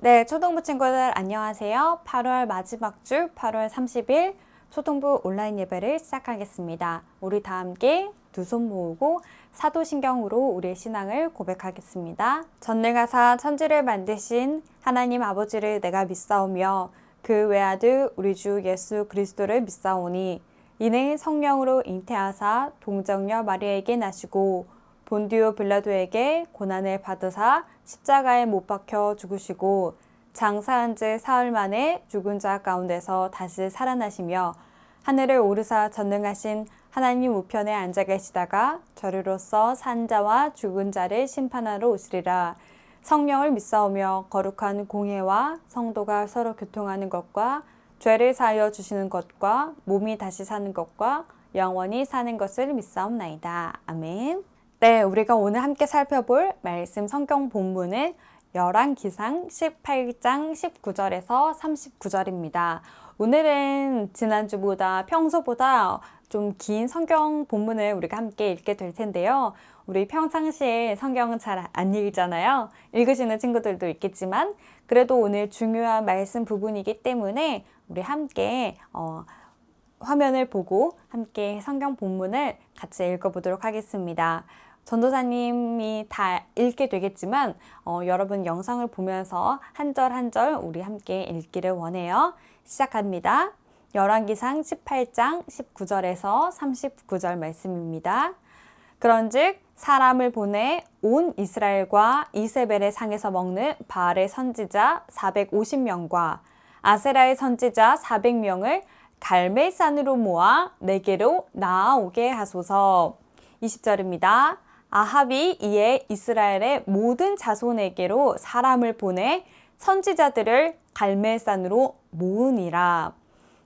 네, 초등부 친구들 안녕하세요. 8월 마지막 주 8월 30일 초등부 온라인 예배를 시작하겠습니다. 우리 다 함께 두 손 모으고 사도신경으로 우리의 신앙을 고백하겠습니다. 전능하사 천지를 만드신 하나님 아버지를 내가 믿사오며 그 외아들 우리 주 예수 그리스도를 믿사오니 이는 성령으로 잉태하사 동정녀 마리아에게 나시고 본디오 빌라도에게 고난을 받으사 십자가에 못 박혀 죽으시고 장사한 지 사흘 만에 죽은 자 가운데서 다시 살아나시며 하늘을 오르사 전능하신 하나님 우편에 앉아 계시다가 저리로서 산 자와 죽은 자를 심판하러 오시리라. 성령을 믿사오며 거룩한 공회와 성도가 서로 교통하는 것과 죄를 사하여 주시는 것과 몸이 다시 사는 것과 영원히 사는 것을 믿사옵나이다. 아멘. 네, 우리가 오늘 함께 살펴볼 말씀 성경 본문은 열왕기상 18장 19절에서 39절입니다. 오늘은 지난주보다 평소보다 좀 긴 성경 본문을 우리가 함께 읽게 될 텐데요. 우리 평상시에 성경은 잘 안 읽잖아요. 읽으시는 친구들도 있겠지만 그래도 오늘 중요한 말씀 부분이기 때문에 우리 함께 화면을 보고 함께 성경 본문을 같이 읽어보도록 하겠습니다. 전도사님이 다 읽게 되겠지만 여러분 영상을 보면서 한 절 한 절 우리 함께 읽기를 원해요. 시작합니다. 열왕기상 18장 19절에서 39절 말씀입니다. 그런즉 사람을 보내 온 이스라엘과 이세벨의 상에서 먹는 바알의 선지자 450명과 아세라의 선지자 400명을 갈멜산으로 모아 내게로 나아오게 하소서. 20절입니다. 아합이 이에 이스라엘의 모든 자손에게로 사람을 보내 선지자들을 갈멜산으로 모으니라.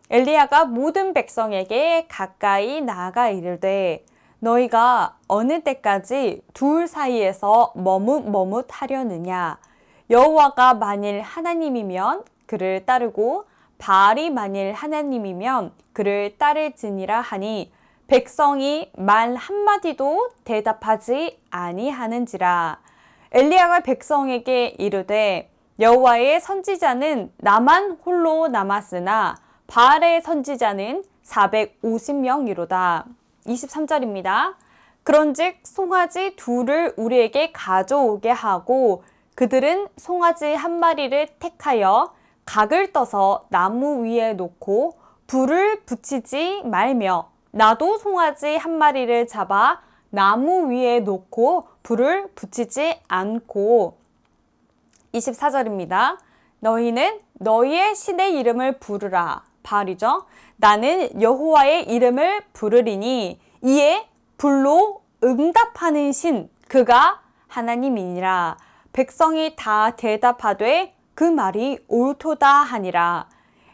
엘리야가 모든 백성에게 가까이 나아가 이르되 너희가 어느 때까지 둘 사이에서 머뭇머뭇하려느냐. 여호와가 만일 하나님이면 그를 따르고 바알이 만일 하나님이면 그를 따를지니라 하니 백성이 말 한마디도 대답하지 아니하는지라. 엘리야가 백성에게 이르되 여호와의 선지자는 나만 홀로 남았으나 바알의 선지자는 450명이로다. 23절입니다. 그런즉 송아지 둘을 우리에게 가져오게 하고 그들은 송아지 한 마리를 택하여 각을 떠서 나무 위에 놓고 불을 붙이지 말며 나도 송아지 한 마리를 잡아 나무 위에 놓고 불을 붙이지 않고. 24절입니다. 너희는 너희의 신의 이름을 부르라. 바알이죠. 나는 여호와의 이름을 부르리니 이에 불로 응답하는 신 그가 하나님이니라. 백성이 다 대답하되 그 말이 옳도다 하니라.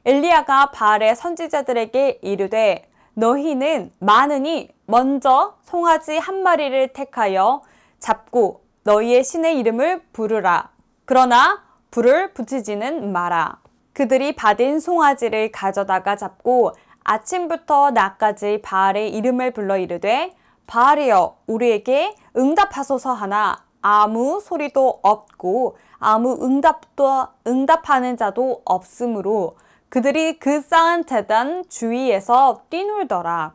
엘리야가 바알의 선지자들에게 이르되 너희는 많으니 먼저 송아지 한 마리를 택하여 잡고 너희의 신의 이름을 부르라. 그러나 불을 붙이지는 마라. 그들이 받은 송아지를 가져다가 잡고 아침부터 낮까지 바알의 이름을 불러 이르되 바알이여 우리에게 응답하소서 하나 아무 소리도 없고 아무 응답하는 자도 없으므로 그들이 그 쌓은 제단 주위에서 뛰놀더라.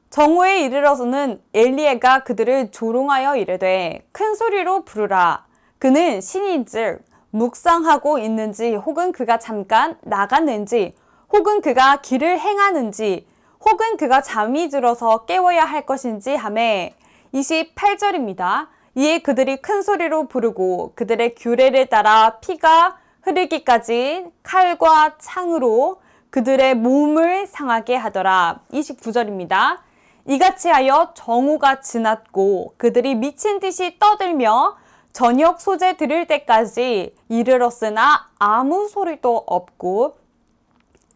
정오에 이르러서는 엘리야가 그들을 조롱하여 이르되 큰 소리로 부르라. 그는 신인즉 묵상하고 있는지 혹은 그가 잠깐 나갔는지 혹은 그가 길을 행하는지 혹은 그가 잠이 들어서 깨워야 할 것인지 하매. 28절입니다. 이에 그들이 큰 소리로 부르고 그들의 규례를 따라 피가 흐르기까지 칼과 창으로 그들의 몸을 상하게 하더라. 29절입니다. 이같이 하여 정오가 지났고 그들이 미친 듯이 떠들며 저녁 소재 들을 때까지 이르렀으나 아무 소리도 없고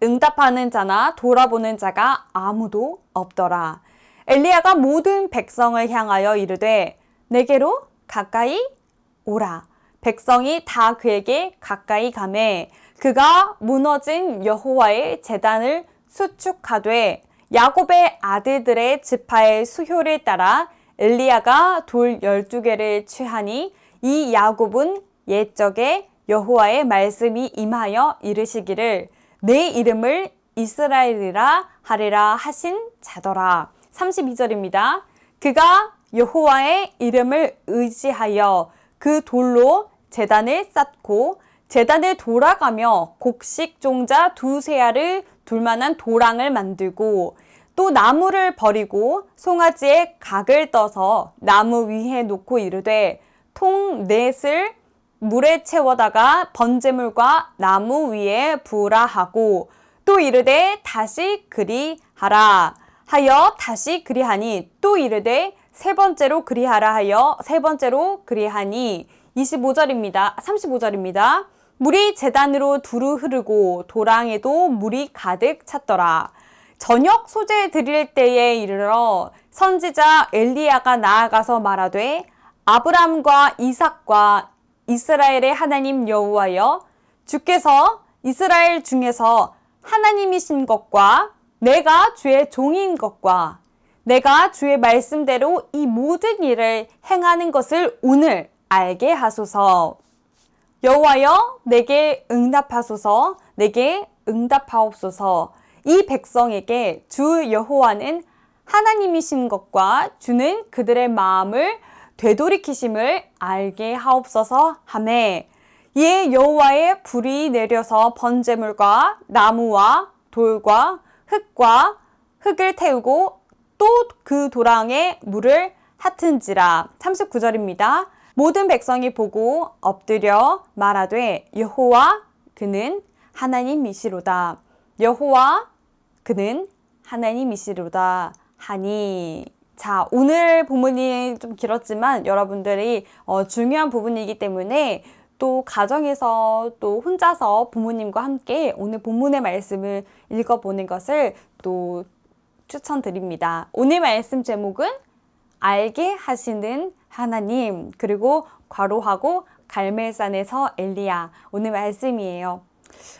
응답하는 자나 돌아보는 자가 아무도 없더라. 엘리야가 모든 백성을 향하여 이르되 내게로 가까이 오라. 백성이 다 그에게 가까이 가매 그가 무너진 여호와의 제단을 수축하되 야곱의 아들들의 지파의 수효를 따라 엘리야가 돌 12개를 취하니 이 야곱은 옛적에 여호와의 말씀이 임하여 이르시기를 내 이름을 이스라엘이라 하리라 하신 자더라. 32절입니다. 그가 여호와의 이름을 의지하여 그 돌로 제단을 쌓고 제단에 돌아가며 곡식 종자 두세 알을 둘 만한 도랑을 만들고 또 나무를 버리고 송아지에 각을 떠서 나무 위에 놓고 이르되 통 넷을 물에 채워다가 번제물과 나무 위에 부으라 하고 또 이르되 다시 그리하라 하여 다시 그리하니 또 이르되 세 번째로 그리하라 하여 세 번째로 그리하니 35절입니다. 물이 제단으로 두루 흐르고 도랑에도 물이 가득 찼더라. 저녁 소재 드릴 때에 이르러 선지자 엘리야가 나아가서 말하되 아브람과 이삭과 이스라엘의 하나님 여호와여 주께서 이스라엘 중에서 하나님이신 것과 내가 주의 종인 것과 내가 주의 말씀대로 이 모든 일을 행하는 것을 오늘 알게 하소서. 여호와여 내게 응답하소서. 내게 응답하옵소서. 이 백성에게 주 여호와는 하나님이신 것과 주는 그들의 마음을 되돌이키심을 알게 하옵소서 하매 이에 여호와의 불이 내려서 번제물과 나무와 돌과 흙을 태우고 또 그 도랑에 물을 핫은지라. 39절입니다. 모든 백성이 보고 엎드려 말하되 여호와 그는 하나님이시로다. 여호와 그는 하나님이시로다 하니. 자, 오늘 본문이 좀 길었지만 여러분들이 중요한 부분이기 때문에 또 가정에서 또 혼자서 부모님과 함께 오늘 본문의 말씀을 읽어보는 것을 또 추천드립니다. 오늘 말씀 제목은 알게 하시는 하나님, 그리고 괄호하고 갈멜산에서 엘리야, 오늘 말씀이에요.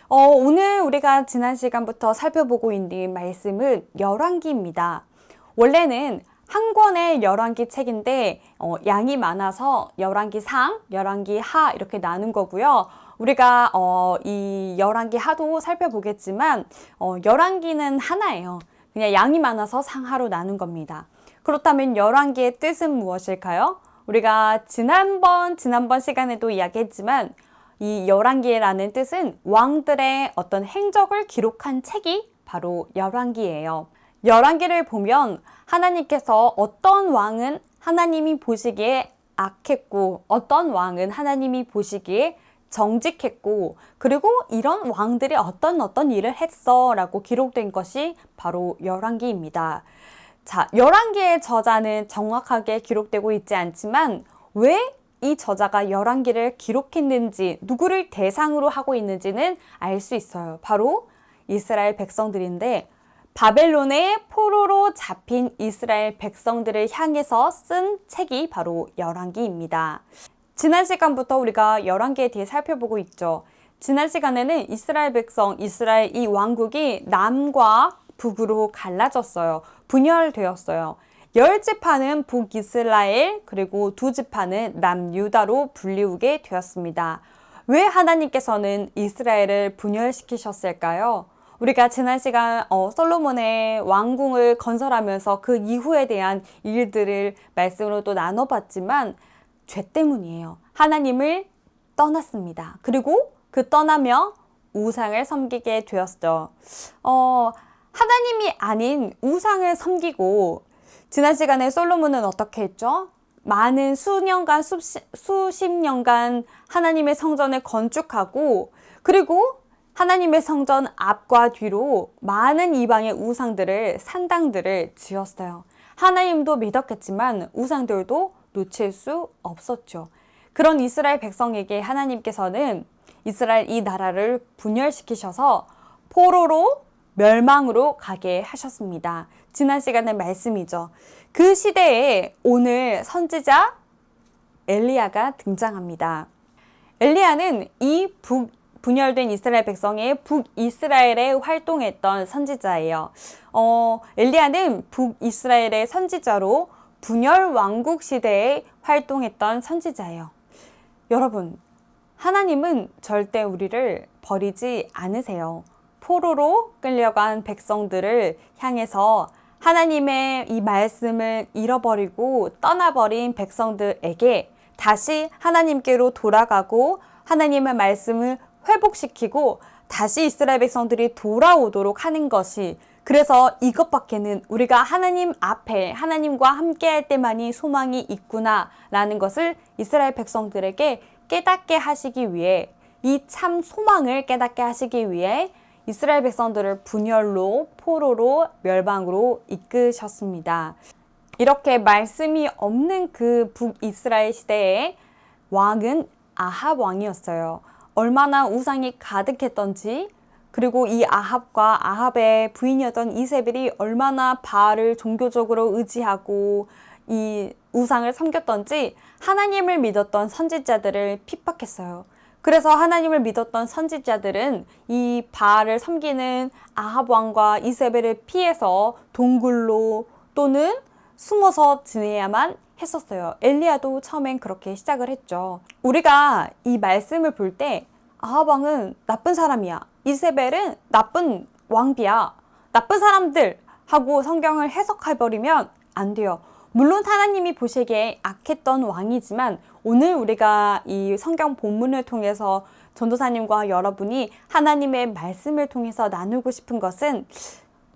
오늘 우리가 지난 시간부터 살펴보고 있는 말씀은 열왕기입니다. 원래는 한 권의 열왕기 책인데 양이 많아서 열왕기 상, 열왕기 하 이렇게 나눈 거고요. 우리가 이 열왕기 하도 살펴보겠지만 열왕기는 하나예요. 그냥 양이 많아서 상하로 나눈 겁니다. 그렇다면 열왕기의 뜻은 무엇일까요? 우리가 지난번 시간에도 이야기했지만 이 열왕기라는 뜻은 왕들의 어떤 행적을 기록한 책이 바로 열왕기예요. 열왕기를 보면 하나님께서 어떤 왕은 하나님이 보시기에 악했고 어떤 왕은 하나님이 보시기에 정직했고 그리고 이런 왕들이 어떤 일을 했어 라고 기록된 것이 바로 열왕기입니다. 자, 열왕기의 저자는 정확하게 기록되고 있지 않지만 왜 이 저자가 열왕기를 기록했는지, 누구를 대상으로 하고 있는지는 알 수 있어요. 바로 이스라엘 백성들인데 바벨론의 포로로 잡힌 이스라엘 백성들을 향해서 쓴 책이 바로 열왕기입니다. 지난 시간부터 우리가 열왕기에 대해 살펴보고 있죠. 지난 시간에는 이스라엘 백성, 이스라엘 이 왕국이 남과 북으로 갈라졌어요. 분열되었어요. 10지파는 북이스라엘, 그리고 2지파는 남유다로 분리우게 되었습니다. 왜 하나님께서는 이스라엘을 분열시키셨을까요? 우리가 지난 시간 솔로몬의 왕궁을 건설하면서 그 이후에 대한 일들을 말씀으로 또 나눠봤지만 죄 때문이에요. 하나님을 떠났습니다. 그리고 그 떠나며 우상을 섬기게 되었죠. 하나님이 아닌 우상을 섬기고 지난 시간에 솔로몬은 어떻게 했죠? 많은 수년간, 수십 년간 하나님의 성전을 건축하고 그리고 하나님의 성전 앞과 뒤로 많은 이방의 우상들을, 산당들을 지었어요. 하나님도 믿었겠지만 우상들도 놓칠 수 없었죠. 그런 이스라엘 백성에게 하나님께서는 이스라엘 이 나라를 분열시키셔서 포로로 멸망으로 가게 하셨습니다. 지난 시간의 말씀이죠. 그 시대에 오늘 선지자 엘리야가 등장합니다. 엘리야는 이 분열된 이스라엘 백성의 북이스라엘에 활동했던 선지자예요. 엘리야는 북이스라엘의 선지자로 분열 왕국 시대에 활동했던 선지자예요. 여러분, 하나님은 절대 우리를 버리지 않으세요. 포로로 끌려간 백성들을 향해서 하나님의 이 말씀을 잃어버리고 떠나버린 백성들에게 다시 하나님께로 돌아가고 하나님의 말씀을 회복시키고 다시 이스라엘 백성들이 돌아오도록 하는 것이, 그래서 이것밖에는 우리가 하나님 앞에 하나님과 함께 할 때만이 소망이 있구나 라는 것을 이스라엘 백성들에게 깨닫게 하시기 위해, 이 참 소망을 깨닫게 하시기 위해 이스라엘 백성들을 분열로, 포로로, 멸망으로 이끄셨습니다. 이렇게 말씀이 없는 그 북이스라엘 시대의 왕은 아합 왕이었어요. 얼마나 우상이 가득했던지, 그리고 이 아합과 아합의 부인이었던 이세벨이 얼마나 바알을 종교적으로 의지하고 이 우상을 섬겼던지 하나님을 믿었던 선지자들을 핍박했어요. 그래서 하나님을 믿었던 선지자들은 이 바알을 섬기는 아합 왕과 이세벨을 피해서 동굴로 또는 숨어서 지내야만 했었어요. 엘리야도 처음엔 그렇게 시작을 했죠. 우리가 이 말씀을 볼 때 아합 왕은 나쁜 사람이야, 이세벨은 나쁜 왕비야, 나쁜 사람들 하고 성경을 해석해버리면 안 돼요. 물론 하나님이 보시기에 악했던 왕이지만, 오늘 우리가 이 성경 본문을 통해서 전도사님과 여러분이 하나님의 말씀을 통해서 나누고 싶은 것은,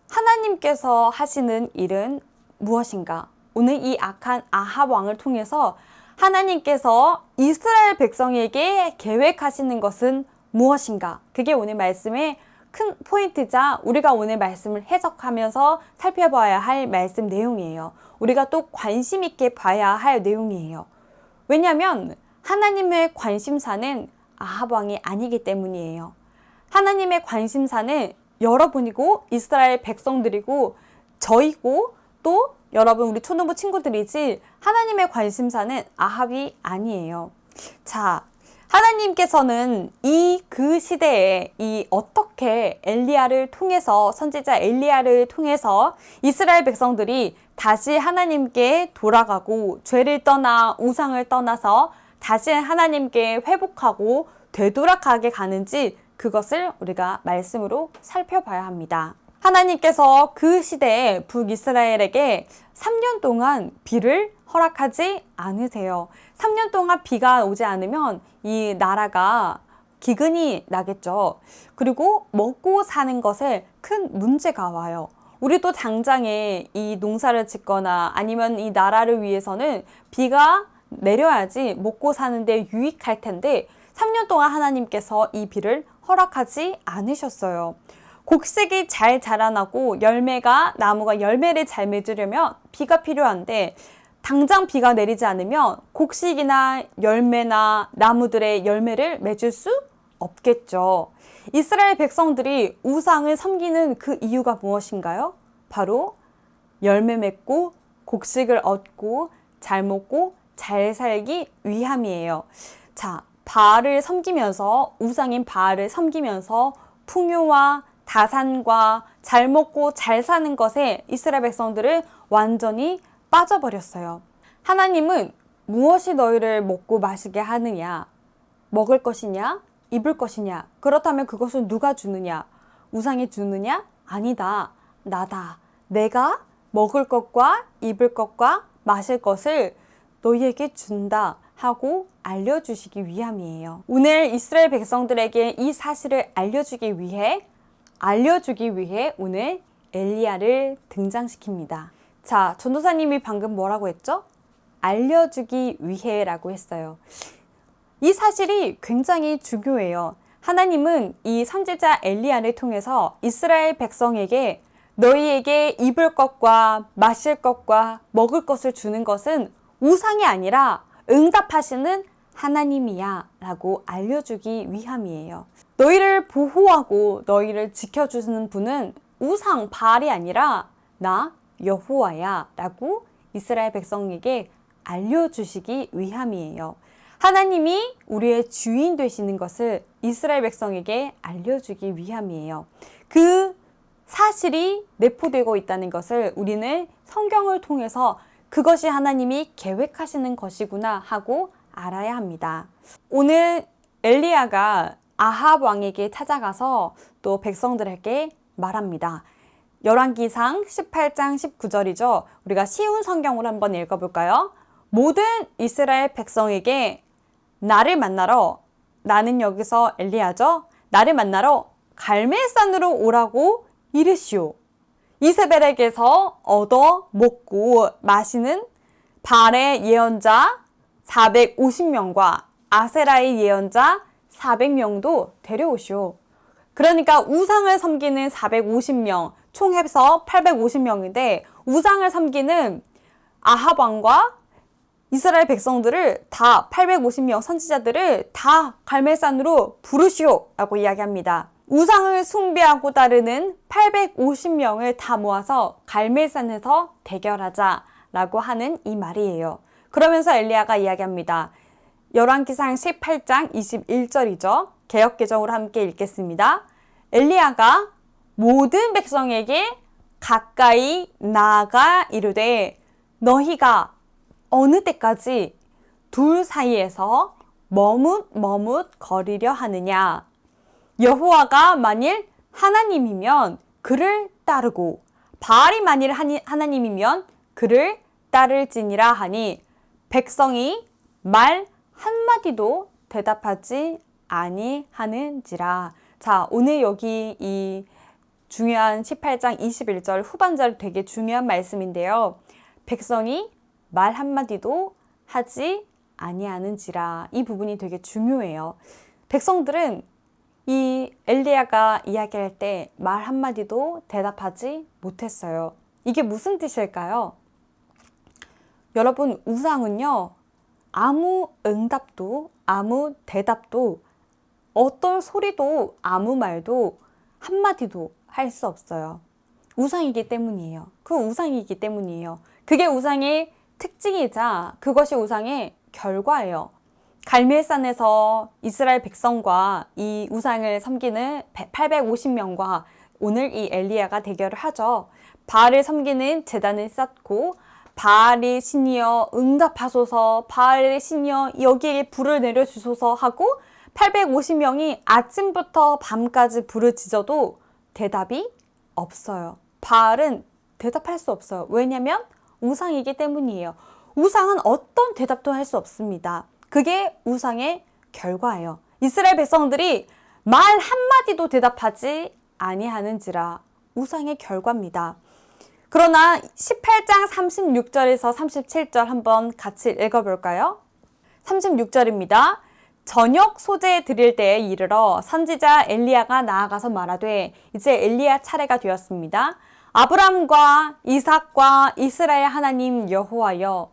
하나님께서 하시는 일은 무엇인가? 오늘 이 악한 아합 왕을 통해서 하나님께서 이스라엘 백성에게 계획하시는 것은 무엇인가? 그게 오늘 말씀의 큰 포인트자, 우리가 오늘 말씀을 해석하면서 살펴봐야 할 말씀 내용이에요. 우리가 또 관심 있게 봐야 할 내용이에요. 왜냐하면 하나님의 관심사는 아합 왕이 아니기 때문이에요. 하나님의 관심사는 여러분이고 이스라엘 백성들이고 저희고 또 여러분 우리 초등부 친구들이지, 하나님의 관심사는 아합이 아니에요. 자, 하나님께서는 그 시대에 어떻게 엘리야를 통해서, 선지자 엘리야를 통해서 이스라엘 백성들이 다시 하나님께 돌아가고 죄를 떠나 우상을 떠나서 다시 하나님께 회복하고 되돌아가게 가는지, 그것을 우리가 말씀으로 살펴봐야 합니다. 하나님께서 그 시대에 북이스라엘에게 3년 동안 비를 허락하지 않으세요. 3년 동안 비가 오지 않으면 이 나라가 기근이 나겠죠. 그리고 먹고 사는 것에 큰 문제가 와요. 우리도 당장에 이 농사를 짓거나 아니면 이 나라를 위해서는 비가 내려야지 먹고 사는데 유익할 텐데, 3년 동안 하나님께서 이 비를 허락하지 않으셨어요. 곡식이 잘 자라나고 나무가 열매를 잘 맺으려면 비가 필요한데, 당장 비가 내리지 않으면 곡식이나 열매나 나무들의 열매를 맺을 수 없겠죠. 이스라엘 백성들이 우상을 섬기는 그 이유가 무엇인가요? 바로 열매 맺고 곡식을 얻고 잘 먹고 잘 살기 위함이에요. 자, 바알을 섬기면서, 우상인 바알을 섬기면서 풍요와 다산과 잘 먹고 잘 사는 것에 이스라엘 백성들은 완전히 빠져버렸어요. 하나님은 무엇이 너희를 먹고 마시게 하느냐? 먹을 것이냐? 입을 것이냐? 그렇다면 그것은 누가 주느냐? 우상이 주느냐? 아니다. 나다. 내가 먹을 것과 입을 것과 마실 것을 너희에게 준다 하고 알려주시기 위함이에요. 오늘 이스라엘 백성들에게 이 사실을 알려주기 위해 오늘 엘리야를 등장시킵니다. 자, 전도사님이 방금 뭐라고 했죠? 알려주기 위해라고 했어요. 이 사실이 굉장히 중요해요. 하나님은 이 선지자 엘리야를 통해서 이스라엘 백성에게 너희에게 입을 것과 마실 것과 먹을 것을 주는 것은 우상이 아니라 응답하시는 하나님이야 라고 알려주기 위함이에요. 너희를 보호하고 너희를 지켜주는 분은 우상 바알이 아니라 나 여호와야 라고 이스라엘 백성에게 알려주시기 위함이에요. 하나님이 우리의 주인 되시는 것을 이스라엘 백성에게 알려주기 위함이에요. 그 사실이 내포되고 있다는 것을 우리는 성경을 통해서 그것이 하나님이 계획하시는 것이구나 하고 알아야 합니다. 오늘 엘리야가 아합 왕에게 찾아가서 또 백성들에게 말합니다. 열왕기상 18장 19절이죠. 우리가 쉬운 성경으로 한번 읽어볼까요? 모든 이스라엘 백성에게 나를 만나러, 나는 여기서 엘리야죠. 나를 만나러 갈멜산으로 오라고 이르시오. 이세벨에게서 얻어 먹고 마시는 발의 예언자 450명과 아세라의 예언자 400명도 데려오시오. 그러니까 우상을 섬기는 450명, 총 해서 850명인데 우상을 섬기는 아합 왕과 이스라엘 백성들을 다 850명 선지자들을 다 갈멜산으로 부르시오 라고 이야기합니다. 우상을 숭배하고 따르는 850명을 다 모아서 갈멜산에서 대결하자 라고 하는 이 말이에요. 그러면서 엘리야가 이야기합니다. 열왕기상 18장 21절이죠. 개역개정으로 함께 읽겠습니다. 엘리야가 모든 백성에게 가까이 나아가 이르되 너희가 어느 때까지 둘 사이에서 머뭇 거리려 하느냐. 여호와가 만일 하나님이면 그를 따르고 바알이 만일 하나님이면 그를 따를지니라 하니 백성이 말 한마디도 대답하지 아니하는지라. 자, 오늘 여기 이 중요한 18장 21절 후반절 되게 중요한 말씀인데요. 백성이 말 한마디도 하지 아니하는지라. 이 부분이 되게 중요해요. 백성들은 이 엘리야가 이야기할 때 말 한마디도 대답하지 못했어요. 이게 무슨 뜻일까요? 여러분, 우상은요, 아무 응답도, 아무 대답도, 어떤 소리도, 아무 말도 한마디도 할 수 없어요. 우상이기 때문이에요. 그 우상이기 때문이에요. 그게 우상의 특징이자 그것이 우상의 결과예요. 갈멜산에서 이스라엘 백성과 이 우상을 섬기는 850명과 오늘 이 엘리야가 대결을 하죠. 바알을 섬기는 제단을 쌓고 바알의 신이여 응답하소서, 바알의 신이여 여기에 불을 내려주소서 하고 850명이 아침부터 밤까지 불을 지져도 대답이 없어요. 바알은 대답할 수 없어요. 왜냐하면 우상이기 때문이에요. 우상은 어떤 대답도 할 수 없습니다. 그게 우상의 결과예요. 이스라엘 백성들이 말 한마디도 대답하지 아니하는지라. 우상의 결과입니다. 그러나 18장 36절에서 37절 한번 같이 읽어볼까요? 36절입니다. 저녁 소재 드릴 때에 이르러 선지자 엘리야가 나아가서 말하되 이제 엘리야 차례가 되었습니다. 아브람과 이삭과 이스라엘 하나님 여호와여,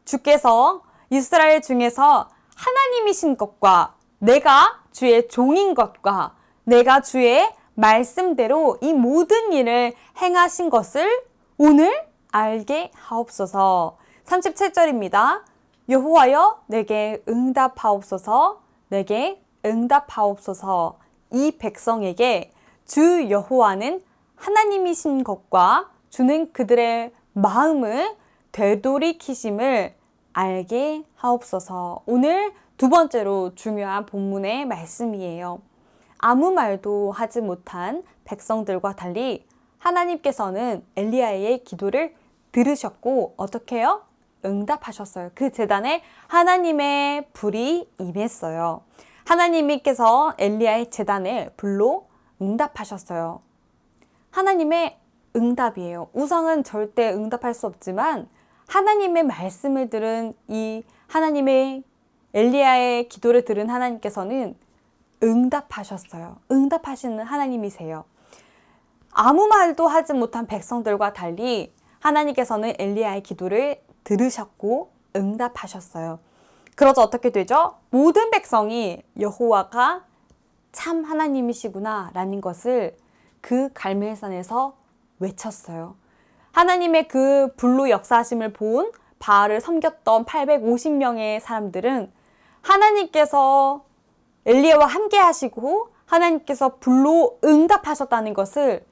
주께서 이스라엘 중에서 하나님이신 것과 내가 주의 종인 것과 내가 주의 말씀대로 이 모든 일을 행하신 것을 오늘 알게 하옵소서. 37절입니다. 여호와여 내게 응답하옵소서, 내게 응답하옵소서. 이 백성에게 주 여호와는 하나님이신 것과 주는 그들의 마음을 되돌이키심을 알게 하옵소서. 오늘 두 번째로 중요한 본문의 말씀이에요. 아무 말도 하지 못한 백성들과 달리 하나님께서는 엘리야의 기도를 들으셨고 어떻게 해요? 응답하셨어요. 그 제단에 하나님의 불이 임했어요. 하나님께서 엘리야의 제단에 불로 응답하셨어요. 하나님의 응답이에요. 우상은 절대 응답할 수 없지만 하나님의 말씀을 들은 이 하나님의 엘리야의 기도를 들은 하나님께서는 응답하셨어요. 응답하시는 하나님이세요. 아무 말도 하지 못한 백성들과 달리 하나님께서는 엘리야의 기도를 들으셨고 응답하셨어요. 그러자 어떻게 되죠? 모든 백성이 여호와가 참 하나님이시구나 라는 것을 그 갈멜산에서 외쳤어요. 하나님의 그 불로 역사하심을 본 바알을 섬겼던 850명의 사람들은 하나님께서 엘리야와 함께 하시고 하나님께서 불로 응답하셨다는 것을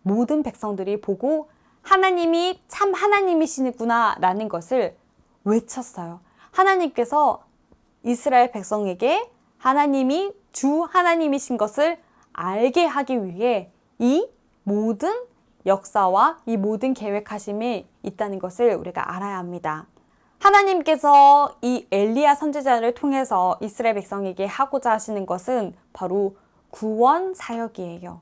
모든 백성들이 보고 하나님이 참 하나님이시구나 라는 것을 외쳤어요. 하나님께서 이스라엘 백성에게 하나님이 주 하나님이신 것을 알게 하기 위해 이 모든 역사와 이 모든 계획하심이 있다는 것을 우리가 알아야 합니다. 하나님께서 이 엘리야 선지자를 통해서 이스라엘 백성에게 하고자 하시는 것은 바로 구원 사역이에요.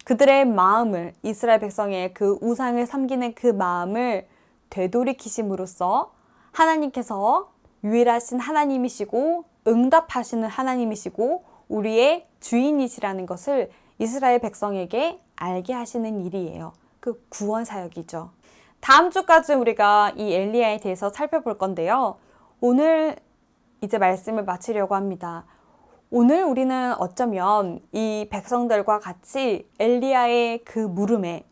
그들의 마음을, 이스라엘 백성의 그 우상을 섬기는 그 마음을 되돌이키심으로써 하나님께서 유일하신 하나님이시고 응답하시는 하나님이시고 우리의 주인이시라는 것을 이스라엘 백성에게 알게 하시는 일이에요. 그 구원 사역이죠. 다음 주까지 우리가 이 엘리야에 대해서 살펴볼 건데요. 오늘 이제 말씀을 마치려고 합니다. 오늘 우리는 어쩌면 이 백성들과 같이 엘리야의 그 물음에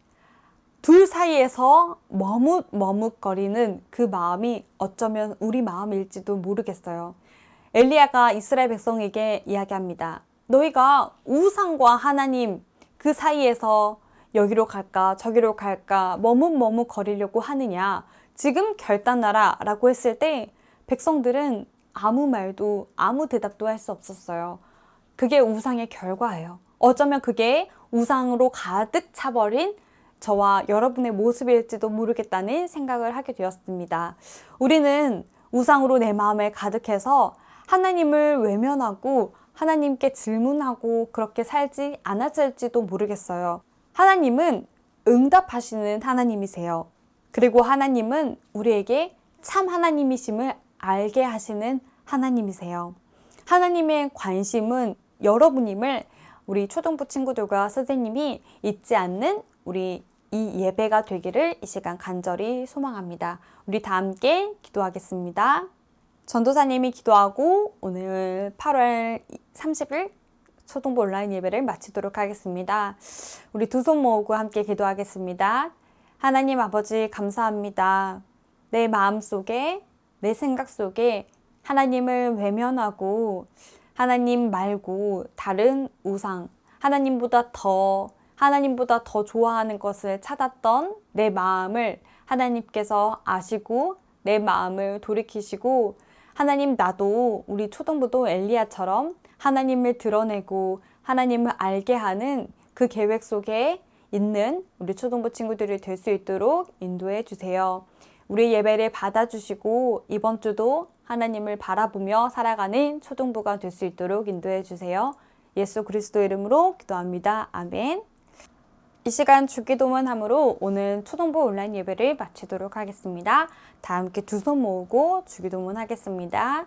둘 사이에서 머뭇거리는 그 마음이 어쩌면 우리 마음일지도 모르겠어요. 엘리야가 이스라엘 백성에게 이야기합니다. 너희가 우상과 하나님 그 사이에서 여기로 갈까 저기로 갈까 머뭇거리려고 하느냐, 지금 결단하라 라고 했을 때 백성들은 아무 말도 아무 대답도 할 수 없었어요. 그게 우상의 결과예요. 어쩌면 그게 우상으로 가득 차버린 저와 여러분의 모습일지도 모르겠다는 생각을 하게 되었습니다. 우리는 우상으로 내 마음에 가득해서 하나님을 외면하고 하나님께 질문하고 그렇게 살지 않았을지도 모르겠어요. 하나님은 응답하시는 하나님이세요. 그리고 하나님은 우리에게 참 하나님이심을 알게 하시는 하나님이세요. 하나님의 관심은 여러분임을 우리 초등부 친구들과 선생님이 잊지 않는 우리 이 예배가 되기를 이 시간 간절히 소망합니다. 우리 다 함께 기도하겠습니다. 전도사님이 기도하고 오늘 8월 30일 초등부 온라인 예배를 마치도록 하겠습니다. 우리 두 손 모으고 함께 기도하겠습니다. 하나님 아버지 감사합니다. 내 마음속에 내 생각 속에 하나님을 외면하고 하나님 말고 다른 우상, 하나님보다 더 좋아하는 것을 찾았던 내 마음을 하나님께서 아시고 내 마음을 돌이키시고 하나님 나도 우리 초등부도 엘리야처럼 하나님을 드러내고 하나님을 알게 하는 그 계획 속에 있는 우리 초등부 친구들이 될 수 있도록 인도해 주세요. 우리 예배를 받아주시고 이번 주도 하나님을 바라보며 살아가는 초등부가 될 수 있도록 인도해 주세요. 예수 그리스도 이름으로 기도합니다. 아멘. 이 시간 주기도문함으로 오늘 초등부 온라인 예배를 마치도록 하겠습니다. 다 함께 두 손 모으고 주기도문 하겠습니다.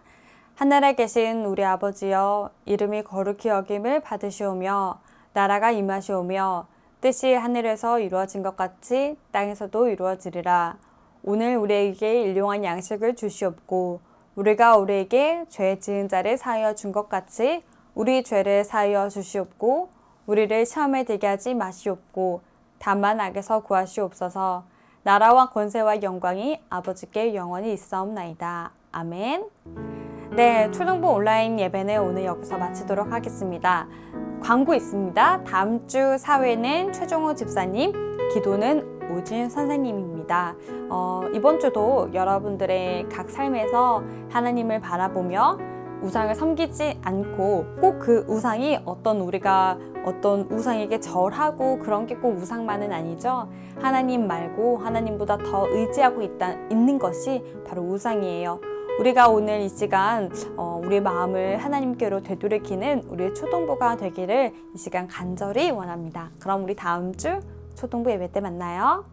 하늘에 계신 우리 아버지여, 이름이 거룩히 여김을 받으시오며 나라가 임하시오며 뜻이 하늘에서 이루어진 것 같이 땅에서도 이루어지리라. 오늘 우리에게 일용할 양식을 주시옵고 우리가 우리에게 죄 지은 자를 사하여 준 것 같이 우리 죄를 사하여 주시옵고 우리를 시험에 들게 하지 마시옵고 다만 악에서 구하시옵소서. 나라와 권세와 영광이 아버지께 영원히 있사옵나이다. 아멘. 네, 초등부 온라인 예배는 오늘 여기서 마치도록 하겠습니다. 광고 있습니다. 다음 주 사회는 최종호 집사님, 기도는 오진 선생님입니다. 이번 주도 여러분들의 각 삶에서 하나님을 바라보며 우상을 섬기지 않고 꼭 그 우상이 어떤 우상에게 절하고 그런 게 꼭 우상만은 아니죠. 하나님 말고 하나님보다 더 의지하고 있는 것이 바로 우상이에요. 우리가 오늘 이 시간 우리의 마음을 하나님께로 되돌이키는 우리의 초등부가 되기를 이 시간 간절히 원합니다. 그럼 우리 다음 주 초등부 예배 때 만나요.